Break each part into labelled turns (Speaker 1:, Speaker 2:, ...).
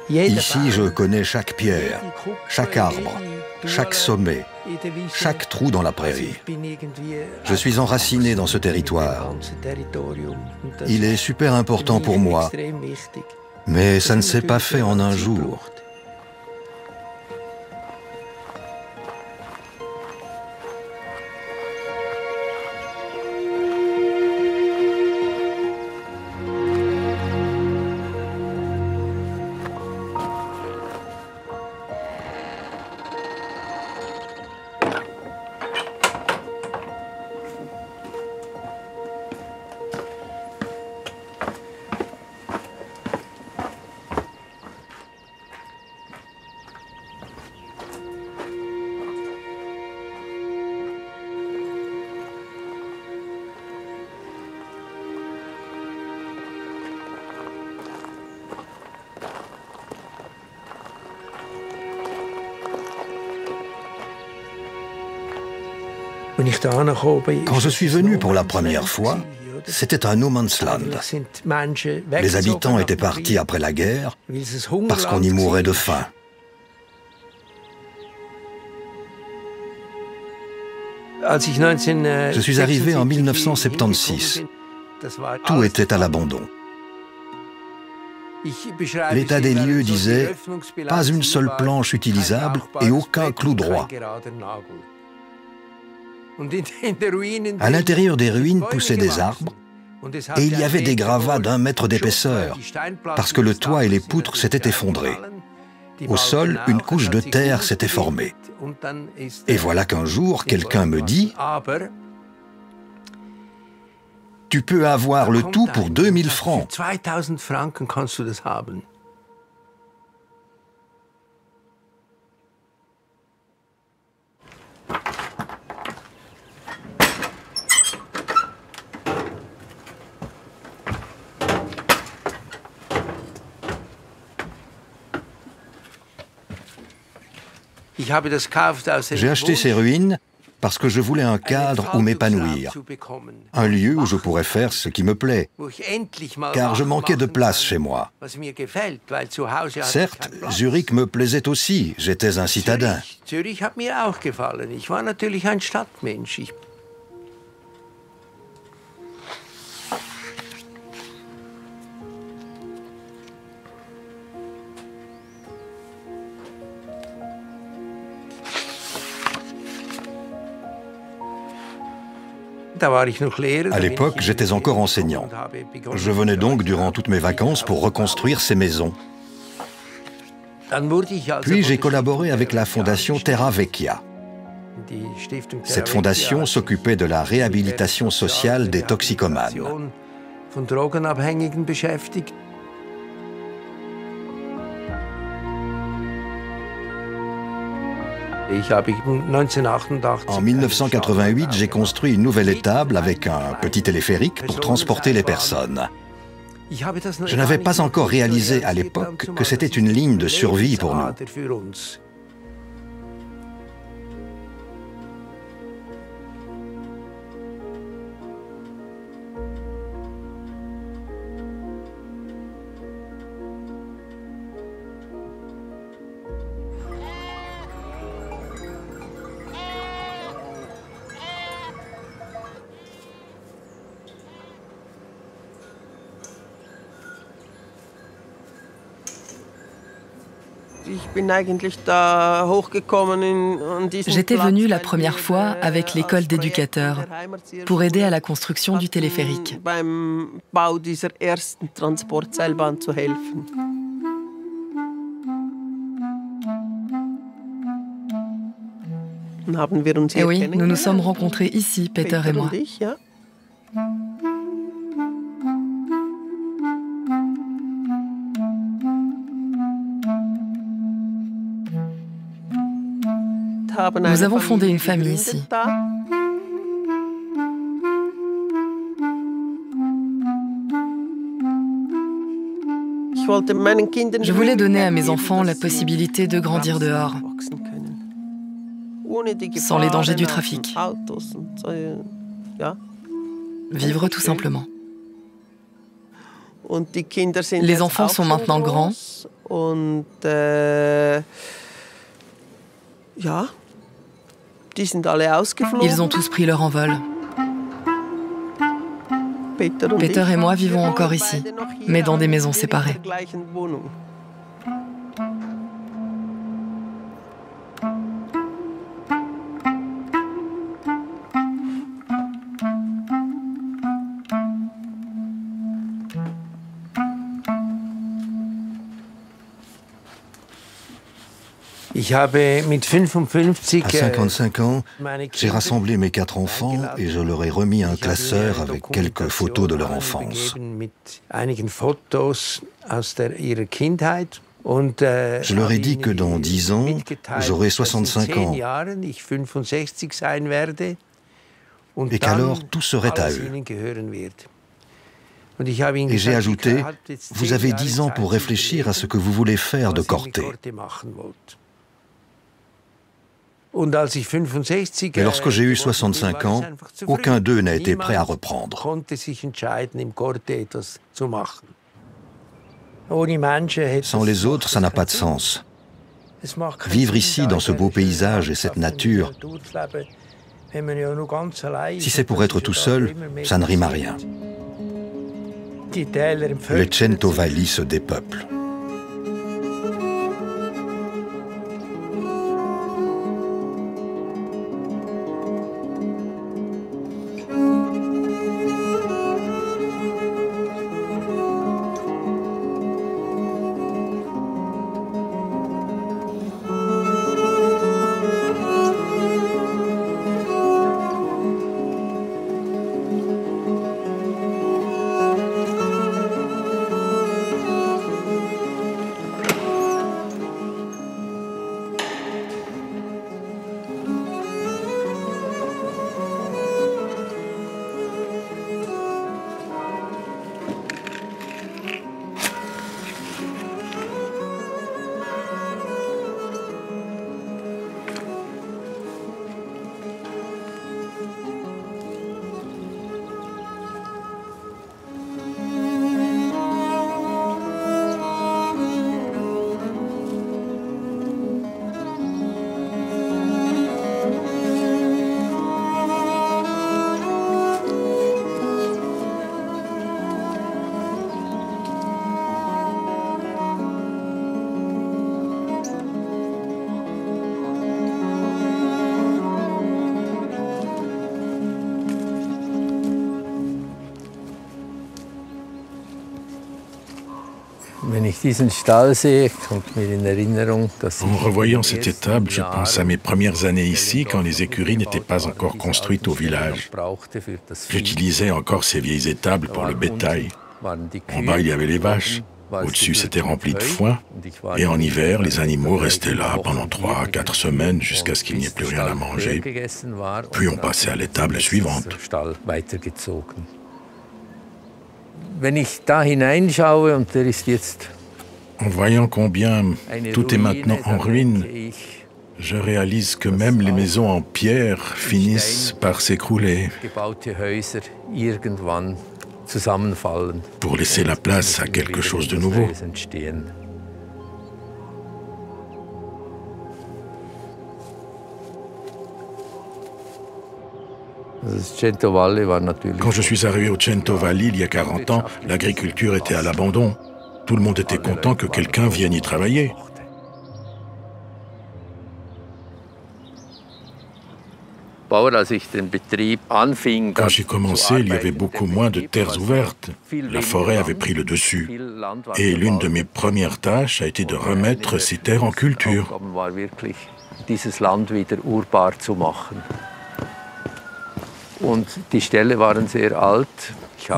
Speaker 1: Ici, je connais chaque pierre, chaque arbre, chaque sommet, chaque trou dans la prairie. Je suis enraciné dans ce territoire. Il est super important pour moi, mais ça ne s'est pas fait en un jour. Quand je suis venu pour la première fois, c'était un no man's land. Les habitants étaient partis après la guerre parce qu'on y mourait de faim. Je suis arrivé en 1976. Tout était à l'abandon. L'état des lieux disait « pas une seule planche utilisable et aucun clou droit ». À l'intérieur des ruines poussaient des arbres et il y avait des gravats d'1 mètre d'épaisseur parce que le toit et les poutres s'étaient effondrés. Au sol, une couche de terre s'était formée. Et voilà qu'un jour, quelqu'un me dit « Tu peux avoir le tout pour 2000 francs ». J'ai acheté ces ruines parce que je voulais un cadre où m'épanouir, un lieu où je pourrais faire ce qui me plaît, car je manquais de place chez moi. Certes, Zurich me plaisait aussi, j'étais un citadin. À l'époque, j'étais encore enseignant. Je venais donc durant toutes mes vacances pour reconstruire ces maisons. Puis j'ai collaboré avec la fondation Terra Vecchia. Cette fondation s'occupait de la réhabilitation sociale des toxicomanes. En 1988, j'ai construit une nouvelle étable avec un petit téléphérique pour transporter les personnes. Je n'avais pas encore réalisé à l'époque que c'était une ligne de survie pour nous.
Speaker 2: J'étais venue la première fois avec l'école d'éducateurs pour aider à la construction du téléphérique. Et oui, nous nous sommes rencontrés ici, Peter et moi. Nous avons fondé une famille ici. Je voulais donner à mes enfants la possibilité de grandir dehors, sans les dangers du trafic. Vivre tout simplement. Les enfants sont maintenant grands. Ils ont tous pris leur envol. Peter et moi vivons encore ici, mais dans des maisons séparées.
Speaker 1: À 55 ans, j'ai rassemblé mes 4 enfants et je leur ai remis un classeur avec quelques photos de leur enfance. Je leur ai dit que dans 10 ans, j'aurai 65 ans et qu'alors tout serait à eux. Et j'ai ajouté, vous avez 10 ans pour réfléchir à ce que vous voulez faire de Corte. Et lorsque j'ai eu 65 ans, aucun d'eux n'a été prêt à reprendre. Sans les autres, ça n'a pas de sens. Vivre ici, dans ce beau paysage et cette nature, si c'est pour être tout seul, ça ne rime à rien. Le Cento Valli se dépeuple.
Speaker 3: En revoyant cette étable, je pense à mes premières années ici, quand les écuries n'étaient pas encore construites au village. J'utilisais encore ces vieilles étables pour le bétail. En bas, il y avait les vaches. Au-dessus, c'était rempli de foin. Et en hiver, les animaux restaient là pendant 3 à 4 semaines jusqu'à ce qu'il n'y ait plus rien à manger. Puis on passait à l'étable suivante. En voyant combien tout est maintenant en ruine, je réalise que même les maisons en pierre finissent par s'écrouler pour laisser la place à quelque chose de nouveau. Quand je suis arrivé au Cento Valli il y a 40 ans, l'agriculture était à l'abandon. Tout le monde était content que quelqu'un vienne y travailler. Quand j'ai commencé, il y avait beaucoup moins de terres ouvertes. La forêt avait pris le dessus. Et l'une de mes premières tâches a été de remettre ces terres en culture.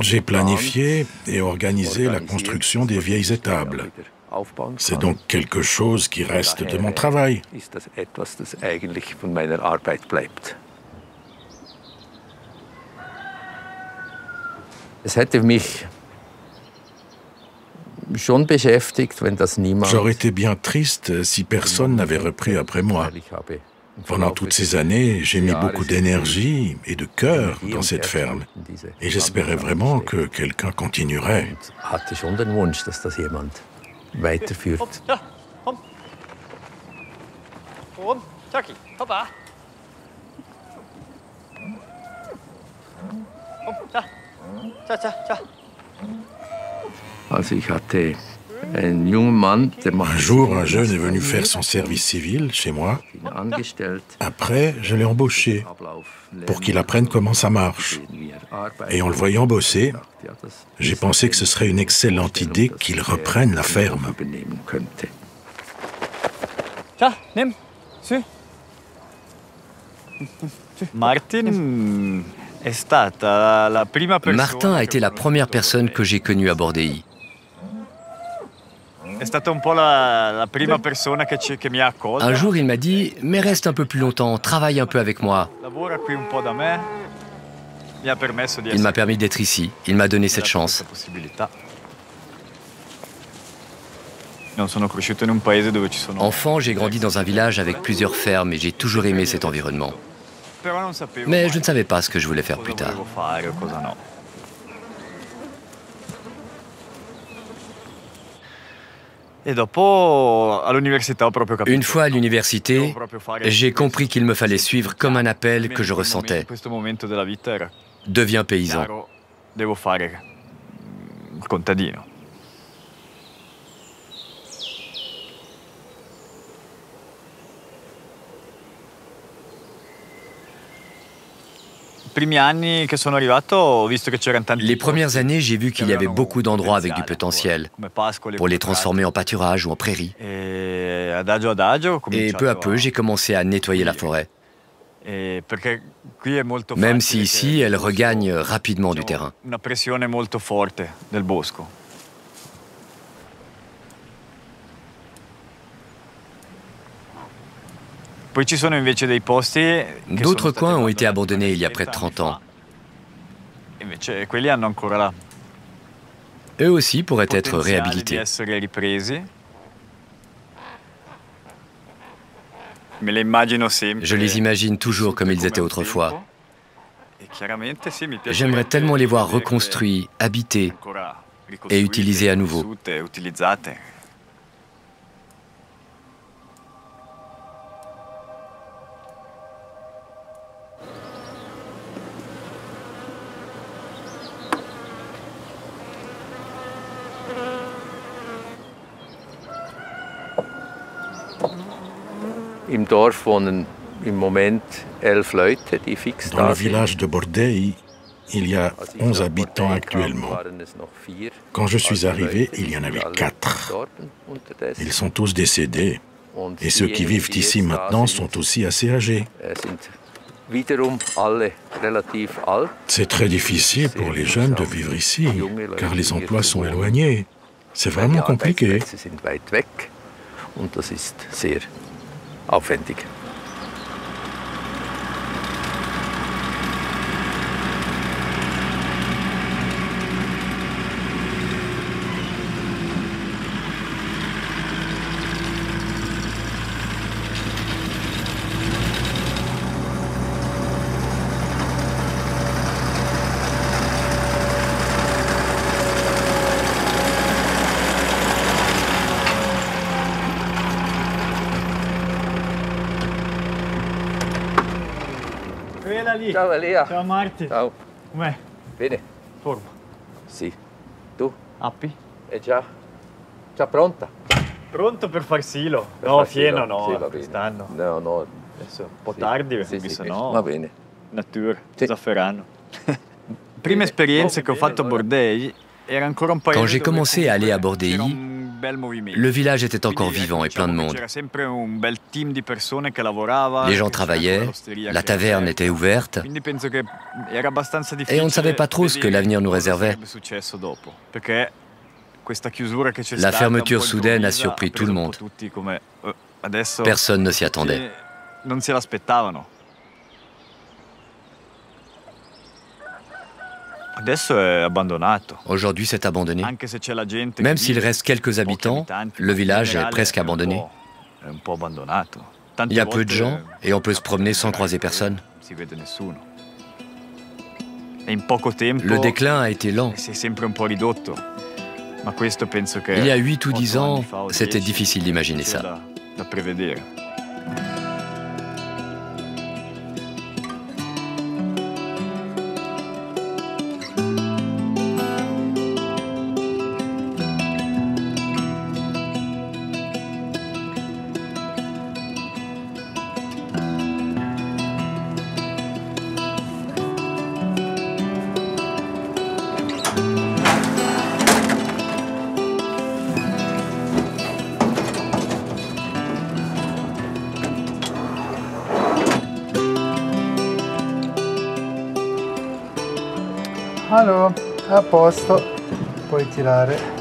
Speaker 3: J'ai planifié et organisé la construction des vieilles étables. C'est donc quelque chose qui reste de mon travail. J'aurais été bien triste si personne n'avait repris après moi. Pendant toutes ces années, j'ai mis beaucoup d'énergie et de cœur dans cette ferme. Et j'espérais vraiment que quelqu'un continuerait. Un jour, un jeune est venu faire son service civil chez moi. Après, je l'ai embauché pour qu'il apprenne comment ça marche. Et en le voyant bosser, j'ai pensé que ce serait une excellente idée qu'il reprenne la ferme.
Speaker 4: Martin a été la première personne que j'ai connue à Bordei. Un jour, il m'a dit « Mais reste un peu plus longtemps, travaille un peu avec moi. » Il m'a permis d'être ici, il m'a donné cette chance. Enfant, j'ai grandi dans un village avec plusieurs fermes et j'ai toujours aimé cet environnement. Mais je ne savais pas ce que je voulais faire plus tard. Une fois à l'université, j'ai compris qu'il me fallait suivre comme un appel que je ressentais. Deviens paysan. Les premières années, j'ai vu qu'il y avait beaucoup d'endroits avec du potentiel pour les transformer en pâturage ou en prairie. Et peu à peu, j'ai commencé à nettoyer la forêt. Même si ici, elle regagne rapidement du terrain. D'autres coins ont été abandonnés il y a près de 30 ans. Eux aussi pourraient être réhabilités. Je les imagine toujours comme ils étaient autrefois. J'aimerais tellement les voir reconstruits, habités et utilisés à nouveau.
Speaker 3: Dans le village de Bordei, il y a 11 habitants actuellement. Quand je suis arrivé, il y en avait 4. Ils sont tous décédés. Et ceux qui vivent ici maintenant sont aussi assez âgés. C'est très difficile pour les jeunes de vivre ici, car les emplois sont éloignés. C'est vraiment compliqué. Aufwendig.
Speaker 4: Ciao Elia.
Speaker 5: Ciao Marti.
Speaker 4: Ciao.
Speaker 5: Com'è?
Speaker 4: Bene.
Speaker 5: Forma.
Speaker 4: Sì. Tu?
Speaker 5: Appi?
Speaker 4: È già pronta.
Speaker 5: Pronto per far silo? No, fieno no,
Speaker 4: sì, va bene.
Speaker 5: quest'anno.
Speaker 4: No.
Speaker 5: Adesso un po' tardi, perché se no...
Speaker 4: Va bene.
Speaker 5: Natura, zafferano. Prime esperienze che ho fatto a Bordei era ancora un paese.
Speaker 2: Quand j'ai commencé à aller à Bordei, le village était encore vivant et plein de monde. Les gens travaillaient, la taverne était ouverte, et on ne savait pas trop ce que l'avenir nous réservait. La fermeture soudaine a surpris tout le monde. Personne ne s'y attendait. Aujourd'hui, c'est abandonné. Même s'il reste quelques habitants, le village est presque abandonné.
Speaker 4: Il y a peu de gens et on peut se promener sans croiser personne. Le déclin a été lent. Il y a 8 ou 10 ans, c'était difficile d'imaginer ça.
Speaker 6: Allora, a posto, puoi tirare.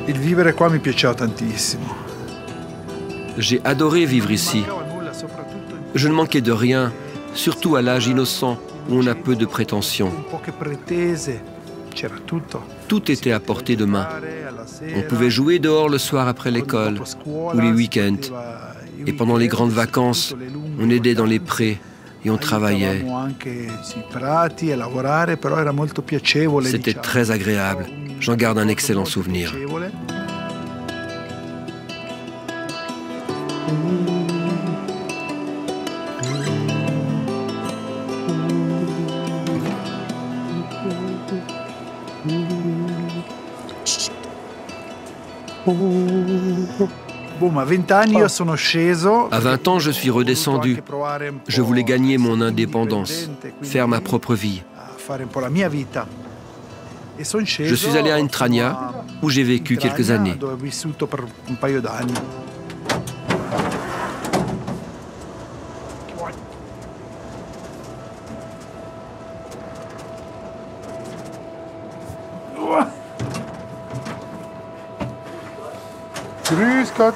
Speaker 6: Il vivere qua mi piaceva tantissimo.
Speaker 7: J'ai adoré vivre ici. Je ne manquais de rien, surtout à l'âge innocent où on a peu de prétentions. Tout était à portée de main. On pouvait jouer dehors le soir après l'école ou les week-ends. Et pendant les grandes vacances, on aidait dans les prés et on travaillait. C'était très agréable. J'en garde un excellent souvenir. À 20 ans, je suis redescendu. Je voulais gagner mon indépendance, faire ma propre vie. Je suis allé à Intrania, où j'ai vécu quelques années.
Speaker 6: Grüß Gott.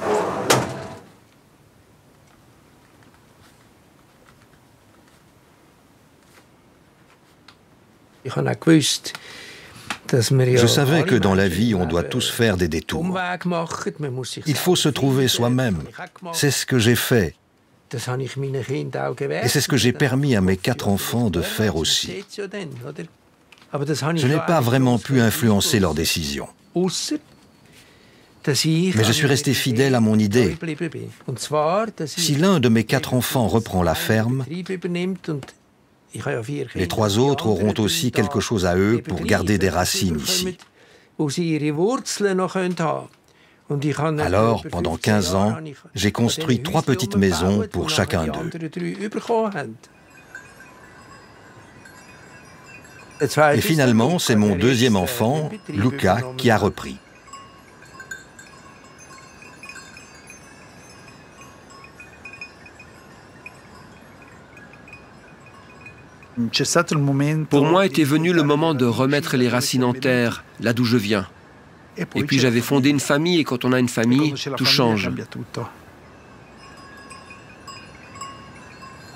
Speaker 1: Je savais que dans la vie, on doit tous faire des détours. Il faut se trouver soi-même. C'est ce que j'ai fait. Et c'est ce que j'ai permis à mes 4 enfants de faire aussi. Je n'ai pas vraiment pu influencer leurs décisions. Mais je suis resté fidèle à mon idée. Si l'un de mes 4 enfants reprend la ferme, les 3 autres auront aussi quelque chose à eux pour garder des racines ici. Alors, pendant 15 ans, j'ai construit 3 petites maisons pour chacun d'eux. Et finalement, c'est mon 2e enfant, Luca, qui a repris.
Speaker 7: Pour moi était venu le moment de remettre les racines en terre, là d'où je viens. Et puis j'avais fondé une famille, et quand on a une famille, tout change.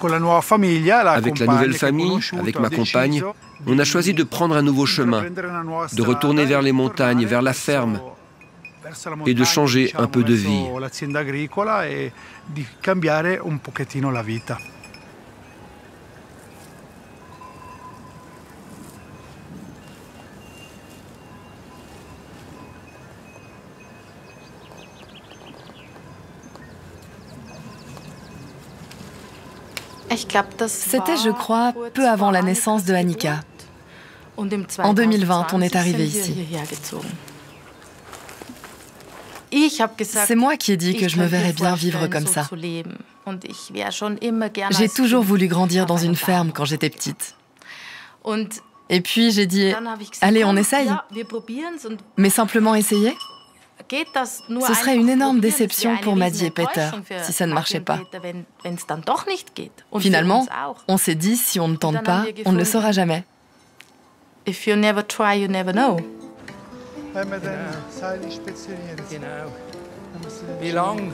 Speaker 7: Avec la nouvelle famille, avec ma compagne, on a choisi de prendre un nouveau chemin, de retourner vers les montagnes, vers la ferme, et de changer un peu de vie.
Speaker 2: C'était, je crois, peu avant la naissance de Annika. En 2020, on est arrivé ici. C'est moi qui ai dit que je me verrais bien vivre comme ça. J'ai toujours voulu grandir dans une ferme quand j'étais petite. Et puis j'ai dit, allez, on essaye. Mais simplement essayer? Ce serait une énorme déception pour Maddie et Peter si ça ne marchait pas. Finalement, on s'est dit, si on ne tente pas, on ne le saura jamais.
Speaker 8: If you never try, you never know.
Speaker 9: Wie lang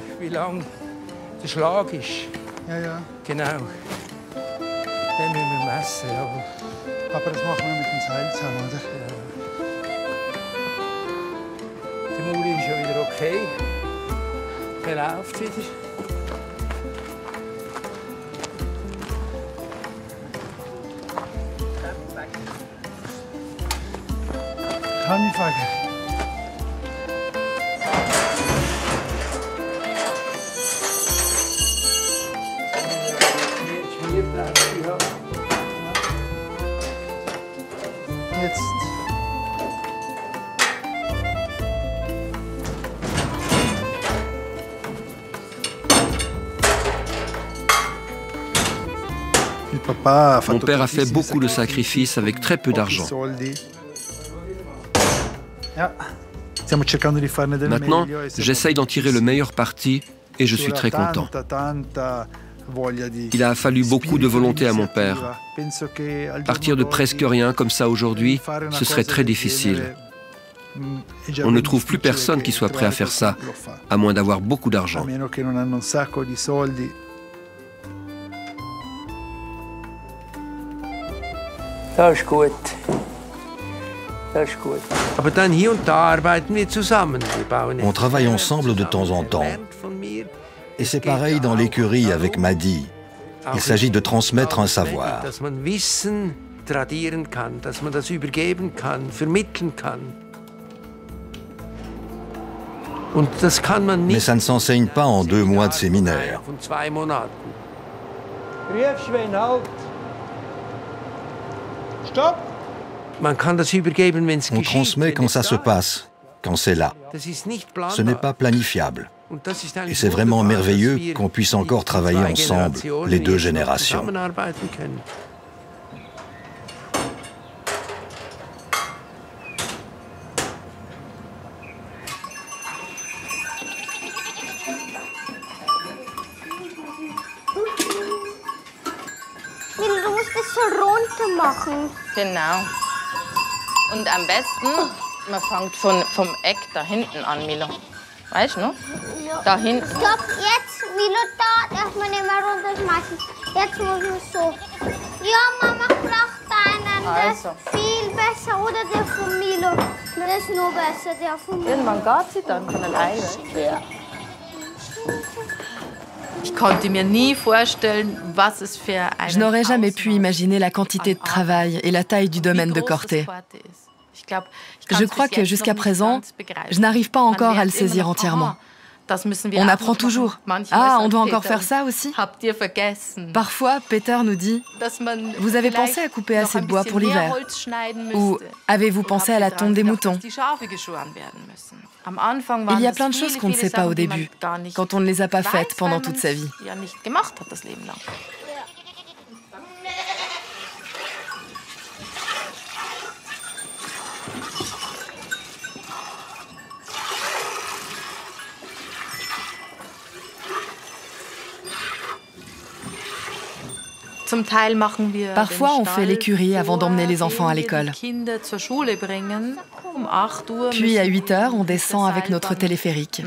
Speaker 9: der Schlag ist.
Speaker 6: Ja, ja.
Speaker 9: Genau. Den müssen wir messen, ja.
Speaker 6: Aber das machen wir mit dem Seil zusammen, oder?
Speaker 9: Ja. Der Muli ist ja wieder okay. Der läuft wieder.
Speaker 6: Kanifager. Jetzt.
Speaker 7: Mon père a fait beaucoup de sacrifices avec très peu d'argent. Maintenant, j'essaye d'en tirer le meilleur parti et je suis très content. Il a fallu beaucoup de volonté à mon père. Partir de presque rien comme ça aujourd'hui, ce serait très difficile. On ne trouve plus personne qui soit prêt à faire ça, à moins d'avoir beaucoup d'argent.
Speaker 9: Das ist gut. Das ist gut. Aber dann hier und da arbeiten wir zusammen.
Speaker 1: On travaille ensemble de temps en temps. Et c'est pareil dans l'écurie avec Maddie. Il s'agit de transmettre un savoir.
Speaker 9: Dass man Wissen tradieren kann, dass man das übergeben kann, vermitteln kann. Und das kann man nicht.
Speaker 1: Mais ça ne s'enseigne pas en 2 mois de séminaire.
Speaker 9: Von 2 Monaten. Riefschwein, halt! Stopp! Man kann das übergeben, wenn es
Speaker 1: On
Speaker 9: geschieht,
Speaker 1: transmet
Speaker 9: wenn
Speaker 1: quand
Speaker 9: es
Speaker 1: ça
Speaker 9: da
Speaker 1: se
Speaker 9: ist.
Speaker 1: passe, quand c'est là.
Speaker 9: Das ist nicht
Speaker 1: Ce n'est
Speaker 9: planbar.
Speaker 1: pas planifiable.
Speaker 9: Und das ist
Speaker 1: Et
Speaker 9: eigentlich
Speaker 1: c'est vraiment
Speaker 9: wunderbar,
Speaker 1: merveilleux
Speaker 9: dass wir
Speaker 1: qu'on puisse encore
Speaker 9: die
Speaker 1: travailler
Speaker 9: 2
Speaker 1: ensemble,
Speaker 9: Generationen
Speaker 1: les 2
Speaker 9: jetzt noch
Speaker 1: générations.
Speaker 9: zusammenarbeiten können.
Speaker 10: Du musst es so runter machen.
Speaker 8: Genau. Und am besten, man fängt vom Eck da hinten an, Milo. Weißt du noch?
Speaker 10: Ja.
Speaker 8: Da hinten.
Speaker 10: Stopp, jetzt, Milo, da darf man nicht mehr runterschmeißen. Jetzt muss man so. Ja, Mama braucht einen, der ist
Speaker 8: Also.
Speaker 10: viel besser. Oder der von Milo. Der ist nur besser, der von Milo.
Speaker 8: Irgendwann geht sie dann von alleine. Ja. Ich konnte mir nie vorstellen, was es für einen
Speaker 2: Je n'aurais jamais pu imaginer la quantité de travail et la taille du domaine de Corté. Je crois que jusqu'à présent, je n'arrive pas encore à le saisir entièrement. On apprend toujours. Ah, on doit encore faire ça aussi? Parfois, Peter nous dit, vous avez pensé à couper assez de bois pour l'hiver? Ou avez-vous pensé à la tonte des moutons? Il y a plein de choses qu'on ne sait pas au début, quand on ne les a pas faites pendant toute sa vie. Parfois, on fait l'écurie avant d'emmener les enfants à l'école. Puis, à 8 heures, on descend avec notre téléphérique.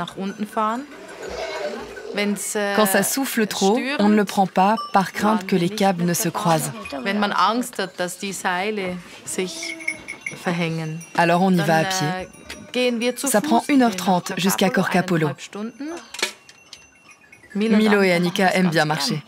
Speaker 2: Quand ça souffle trop, on ne le prend pas par crainte que les câbles ne se croisent. Alors on y va à pied. Ça prend 1h30 jusqu'à Corcapolo. Milo et Annika aiment bien marcher.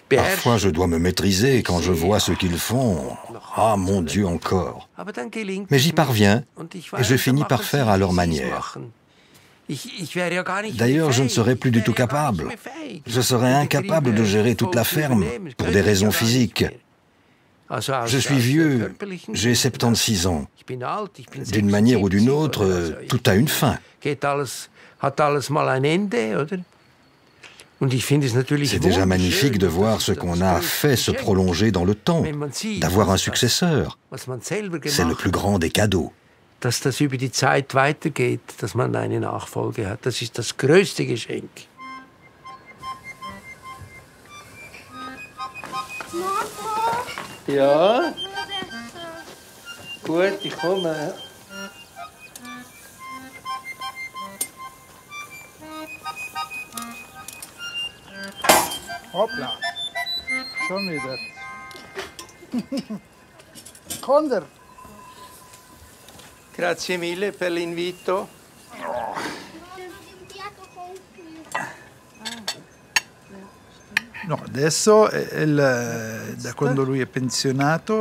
Speaker 1: Parfois, je dois me maîtriser quand je vois ce qu'ils font. Ah, mon Dieu, encore. Mais j'y parviens et je finis par faire à leur manière. D'ailleurs, je ne serais plus du tout capable. Je serais incapable de gérer toute la ferme pour des raisons physiques. Je suis vieux, j'ai 76 ans. D'une manière ou d'une autre, tout a une fin. C'est déjà magnifique de voir ce qu'on a fait se prolonger dans le temps, d'avoir un successeur. C'est le plus grand des cadeaux.
Speaker 9: Dass das über die Zeit weitergeht, dass man eine Nachfolge hat, das ist das größte Geschenk. Ja. Gut, ich komme.
Speaker 6: Hoppla. Schon wieder. Konder.
Speaker 9: Grazie mille per l'invito.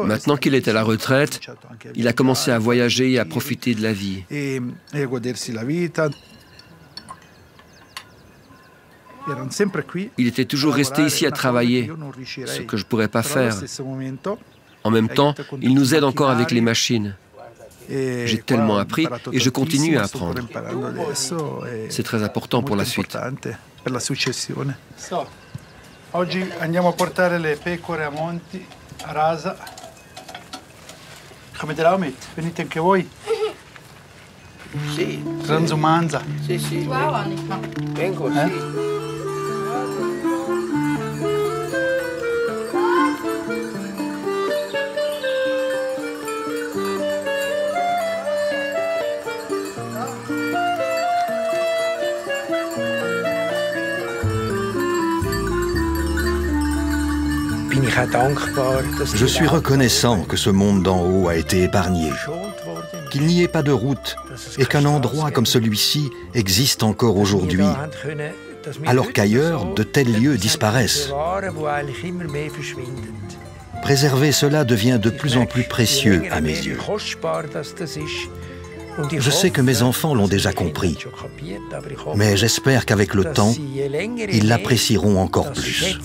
Speaker 7: Maintenant qu'il est à la retraite, il a commencé à voyager et à profiter de la vie. Il était toujours resté ici à travailler, ce que je ne pourrais pas faire. En même temps, il nous aide encore avec les machines. J'ai tellement appris et je continue à apprendre. C'est très important pour la suite.
Speaker 6: Oggi andiamo a portare le pecore a Monti, a Rasa. Come te la metti? Venite anche voi?
Speaker 9: Sì.
Speaker 6: Transumanza.
Speaker 9: Sì, sì. Vengo, sì.
Speaker 1: Je suis reconnaissant que ce monde d'en haut a été épargné, qu'il n'y ait pas de route et qu'un endroit comme celui-ci existe encore aujourd'hui, alors qu'ailleurs, de tels lieux disparaissent. Préserver cela devient de plus en plus précieux à mes yeux. Je sais que mes enfants l'ont déjà compris, mais j'espère qu'avec le temps, ils l'apprécieront encore plus.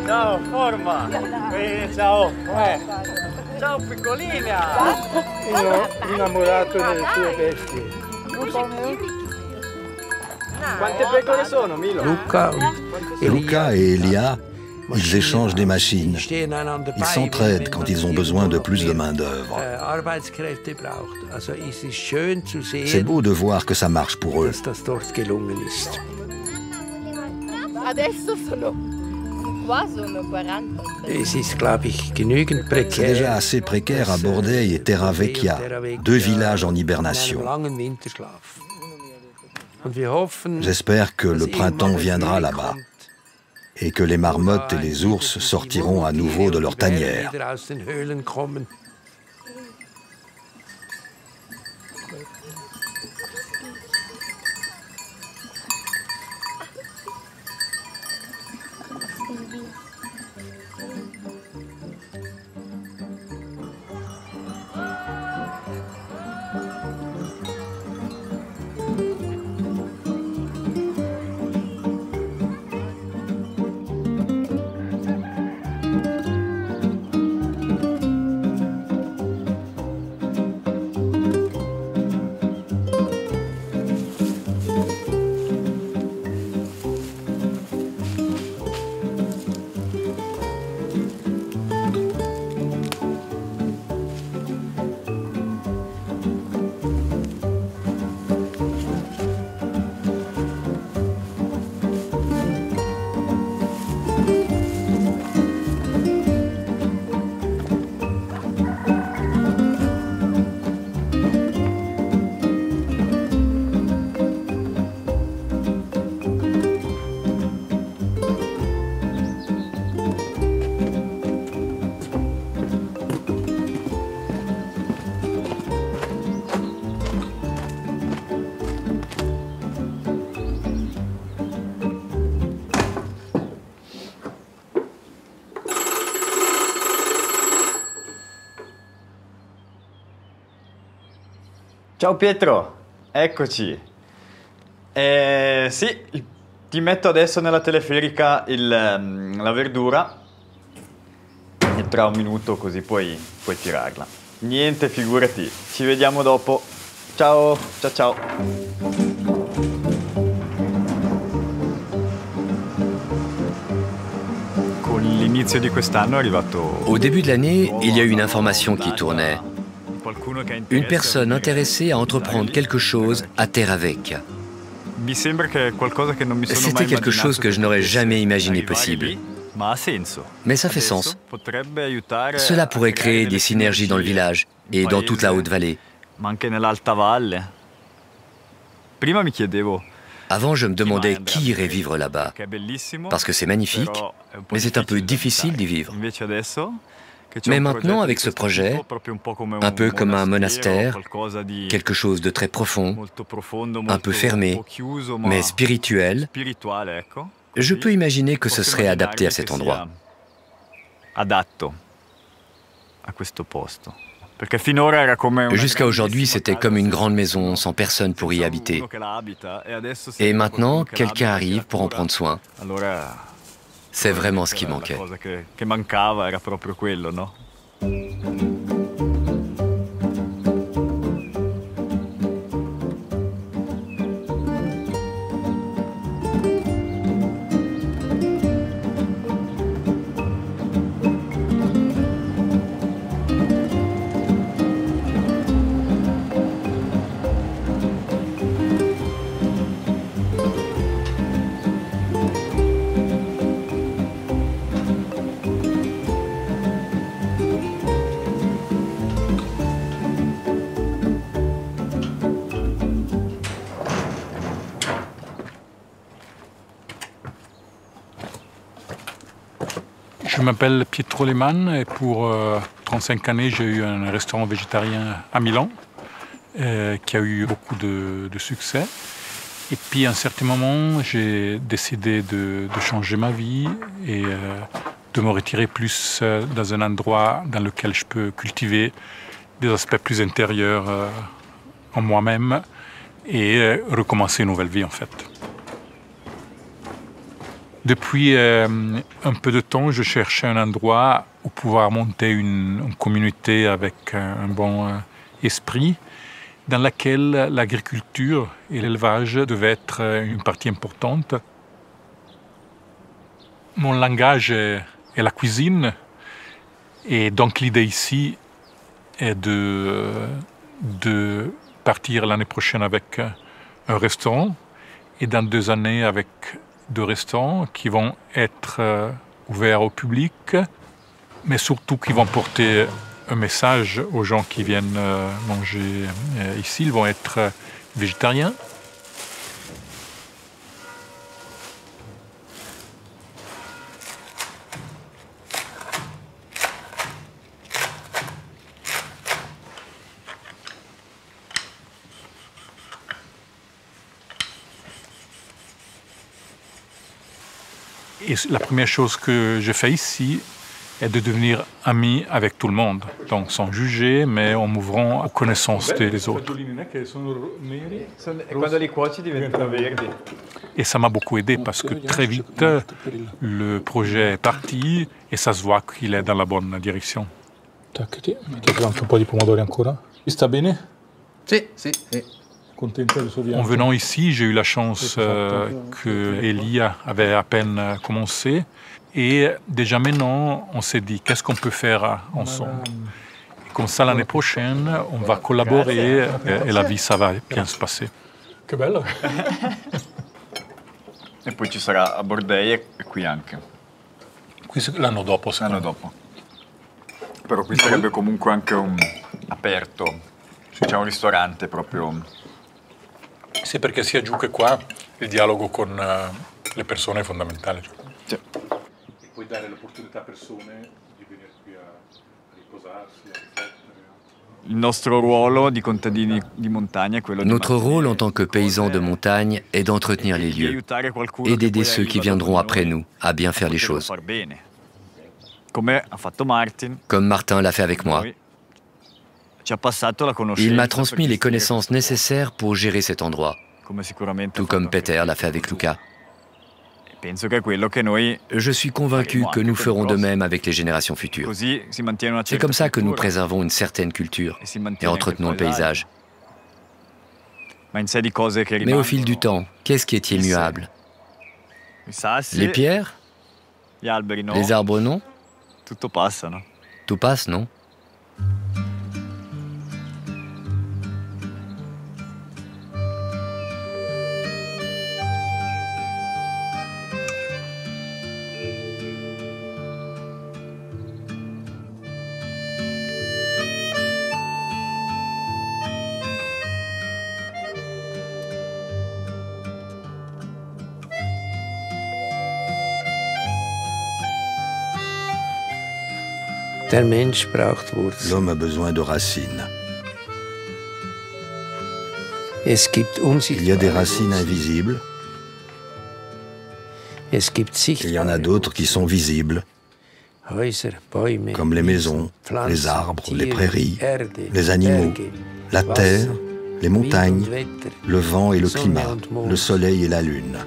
Speaker 5: Ciao, forma. Ciao. Ciao, piccolina.
Speaker 6: Io innamorato delle tue bestie.
Speaker 5: Quante pecore sono, Milo?
Speaker 1: Luca et Elia, ils échangent des machines. Ils s'entraident quand ils ont besoin de plus de main-d'œuvre. C'est beau de voir que ça marche pour eux. C'est déjà assez précaire à Bordei et Terra Vecchia, deux villages en hibernation. J'espère que le printemps viendra là-bas et que les marmottes et les ours sortiront à nouveau de leur tanière.
Speaker 5: Ciao Pietro, eccoci. Sì, ti metto adesso nella teleferica la verdura e tra un minuto così puoi tirarla. Niente, figurati. Ci vediamo dopo. Ciao, ciao ciao.
Speaker 4: Au début de l'année, il y a eu une information qui tournait. Une personne intéressée à entreprendre quelque chose à Terravecchia. C'était quelque chose que je n'aurais jamais imaginé possible. Mais ça fait sens. Cela pourrait créer des synergies dans le village et dans toute la Haute-Vallée. Avant, je me demandais qui irait vivre là-bas, parce que c'est magnifique, mais c'est un peu difficile d'y vivre. Mais maintenant, avec ce projet, un peu comme un monastère, quelque chose de très profond, un peu fermé, mais spirituel, je peux imaginer que ce serait adapté à cet endroit. Jusqu'à aujourd'hui, c'était comme une grande maison sans personne pour y habiter. Et maintenant, quelqu'un arrive pour en prendre soin. C'est vraiment ce qui manquait.
Speaker 11: Je m'appelle Pietro Lehmann et pour 35 années, j'ai eu un restaurant végétarien à Milan qui a eu beaucoup de succès. Et puis à un certain moment, j'ai décidé de changer ma vie et de me retirer plus dans un endroit dans lequel je peux cultiver des aspects plus intérieurs en moi-même et recommencer une nouvelle vie en fait. Depuis un peu de temps, je cherchais un endroit où pouvoir monter une communauté avec un bon esprit, dans laquelle l'agriculture et l'élevage devaient être une partie importante. Mon langage est la cuisine, et donc l'idée ici est de partir l'année prochaine avec un restaurant, et dans 2 années avec 2 restaurants qui vont être ouverts au public, mais surtout qui vont porter un message aux gens qui viennent manger ici. Ils vont être végétariens. Et la première chose que je fais ici est de devenir ami avec tout le monde, donc sans juger, mais en m'ouvrant aux connaissances des autres. Et ça m'a beaucoup aidé parce que très vite, le projet est parti et ça se voit qu'il est dans la bonne direction. En venant ici, j'ai eu la chance que Elia avait à peine commencé. Et déjà maintenant, on s'est dit, qu'est-ce qu'on peut faire ensemble? Et comme ça, l'année prochaine, on va collaborer et la vie, ça va bien se passer. Que belle!
Speaker 5: E poi ci sarà a Bordei e qui anche.
Speaker 11: Qui l'anno dopo,
Speaker 5: l'anno dopo. Però qui sarebbe comunque anche aperto. C'è un ristorante proprio.
Speaker 11: Sì, perché sia giù che qua il dialogo con le persone è fondamentale.
Speaker 5: Sì.
Speaker 11: E puoi dare l'opportunità a persone di venire qui a riposarsi, a riflettere.
Speaker 4: Notre rôle en tant que paysans de montagne est d'entretenir les lieux et d'aider ceux qui viendront après nous à bien faire les choses. Comme Martin l'a fait avec moi. Il m'a transmis les connaissances nécessaires pour gérer cet endroit, tout comme Peter l'a fait avec Luca. Je suis convaincu que nous ferons de même avec les générations futures. C'est comme ça que nous préservons une certaine culture et entretenons le paysage. Mais au fil du temps, qu'est-ce qui est immuable? Les pierres? Les arbres, non? Tout passe, non?
Speaker 1: L'homme a besoin de racines. Il y a des racines invisibles. Il y en a d'autres qui sont visibles, comme les maisons, les arbres, les prairies, les animaux, la terre, les montagnes, le vent et le climat, le soleil et la lune.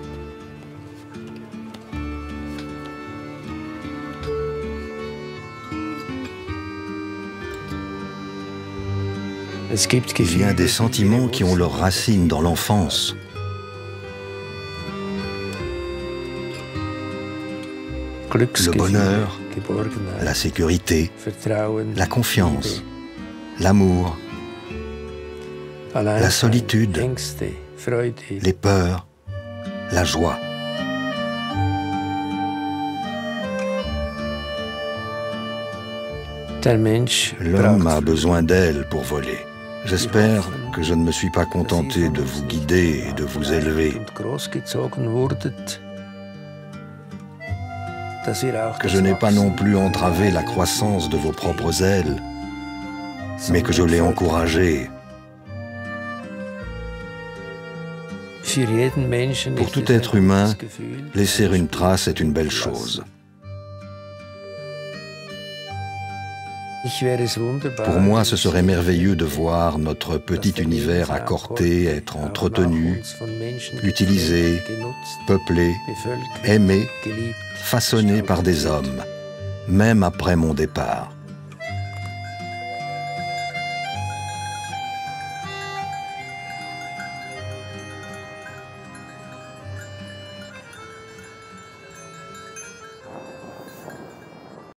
Speaker 1: Il y a des sentiments qui ont leurs racines dans l'enfance. Le bonheur, la sécurité, la confiance, l'amour, la solitude, les peurs, la joie. L'homme a besoin d'elle pour voler. J'espère que je ne me suis pas contenté de vous guider et de vous élever, que je n'ai pas non plus entravé la croissance de vos propres ailes, mais que je l'ai encouragée. Pour tout être humain, laisser une trace est une belle chose. Pour moi, ce serait merveilleux de voir notre petit univers à Corté être entretenu, utilisé, peuplé, aimé, façonné par des hommes, même après mon départ.